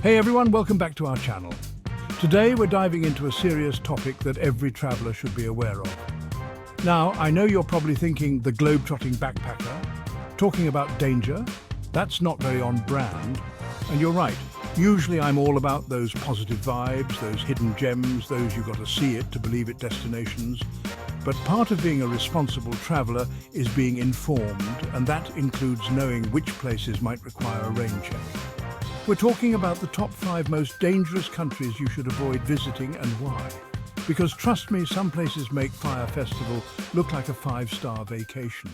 Hey everyone, welcome back to our channel. Today we're diving into a serious topic that every traveller should be aware of. Now, I know you're probably thinking the globe-trotting backpacker, talking about danger. That's not very on brand. And you're right, usually I'm all about those positive vibes, those hidden gems, those you got to see it to believe it destinations. But part of being a responsible traveller is being informed, and that includes knowing which places might require a rain check. We're talking about the top 5 most dangerous countries you should avoid visiting and why. Because trust me, some places make Fire Festival look like a 5-star vacation.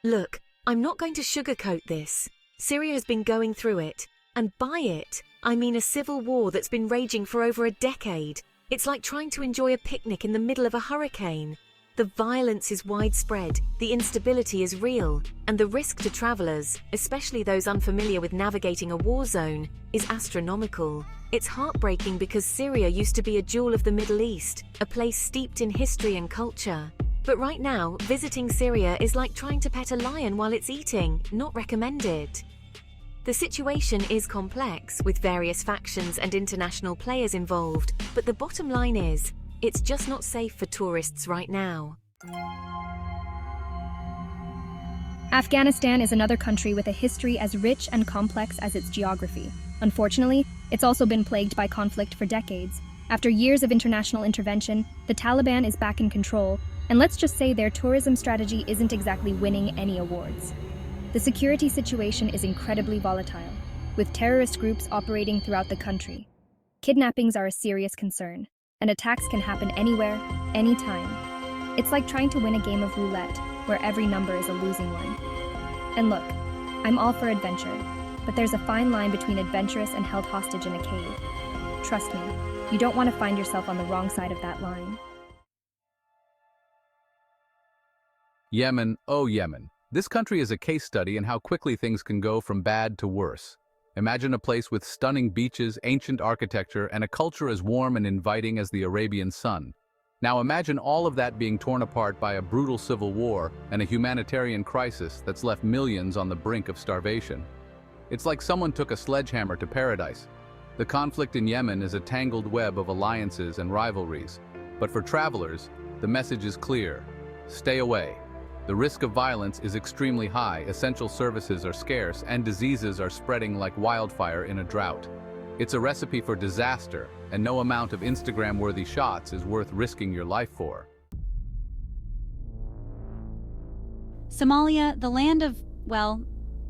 Look, I'm not going to sugarcoat this. Syria has been going through it. And by it, I mean a civil war that's been raging for over a decade. It's like trying to enjoy a picnic in the middle of a hurricane. The violence is widespread, the instability is real, and the risk to travellers, especially those unfamiliar with navigating a war zone, is astronomical. It's heartbreaking because Syria used to be a jewel of the Middle East, a place steeped in history and culture. But right now, visiting Syria is like trying to pet a lion while it's eating, not recommended. The situation is complex, with various factions and international players involved, but the bottom line is, it's just not safe for tourists right now. Afghanistan is another country with a history as rich and complex as its geography. Unfortunately, it's also been plagued by conflict for decades. After years of international intervention, the Taliban is back in control, and let's just say their tourism strategy isn't exactly winning any awards. The security situation is incredibly volatile, with terrorist groups operating throughout the country. Kidnappings are a serious concern, and attacks can happen anywhere, anytime. It's like trying to win a game of roulette, where every number is a losing one. And look, I'm all for adventure, but there's a fine line between adventurous and held hostage in a cave. Trust me, you don't want to find yourself on the wrong side of that line. Yemen, oh Yemen. This country is a case study in how quickly things can go from bad to worse. Imagine a place with stunning beaches, ancient architecture, and a culture as warm and inviting as the Arabian sun. Now imagine all of that being torn apart by a brutal civil war and a humanitarian crisis that's left millions on the brink of starvation. It's like someone took a sledgehammer to paradise. The conflict in Yemen is a tangled web of alliances and rivalries. But for travelers, the message is clear. Stay away. The risk of violence is extremely high, essential services are scarce, and diseases are spreading like wildfire in a drought. It's a recipe for disaster, and no amount of Instagram-worthy shots is worth risking your life for. Somalia, the land of, well,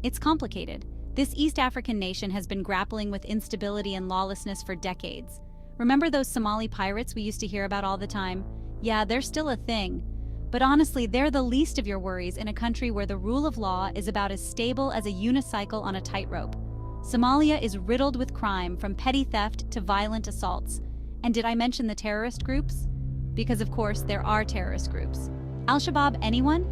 it's complicated. This East African nation has been grappling with instability and lawlessness for decades. Remember those Somali pirates we used to hear about all the time? Yeah, they're still a thing. But honestly, they're the least of your worries in a country where the rule of law is about as stable as a unicycle on a tightrope. Somalia is riddled with crime, from petty theft to violent assaults. And did I mention the terrorist groups? Because of course, there are terrorist groups. Al-Shabaab, anyone?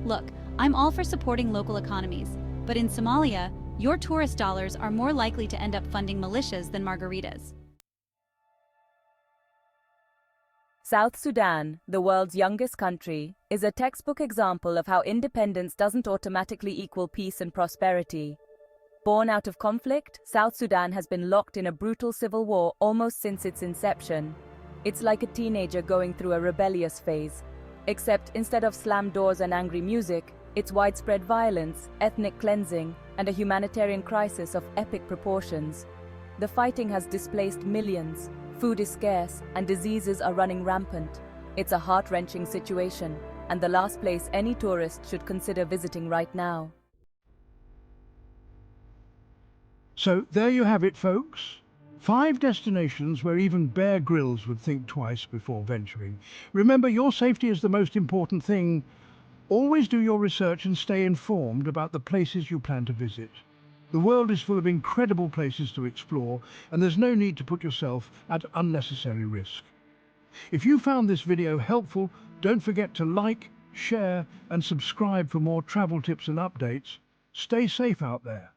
Look, I'm all for supporting local economies, but in Somalia, your tourist dollars are more likely to end up funding militias than margaritas. South Sudan, the world's youngest country, is a textbook example of how independence doesn't automatically equal peace and prosperity. Born out of conflict, South Sudan has been locked in a brutal civil war almost since its inception. It's like a teenager going through a rebellious phase. Except instead of slammed doors and angry music, it's widespread violence, ethnic cleansing, and a humanitarian crisis of epic proportions. The fighting has displaced millions. Food is scarce, and diseases are running rampant. It's a heart-wrenching situation, and the last place any tourist should consider visiting right now. So there you have it, folks. 5 destinations where even Bear Grylls would think twice before venturing. Remember, your safety is the most important thing. Always do your research and stay informed about the places you plan to visit. The world is full of incredible places to explore, and there's no need to put yourself at unnecessary risk. If you found this video helpful, don't forget to like, share, and subscribe for more travel tips and updates. Stay safe out there.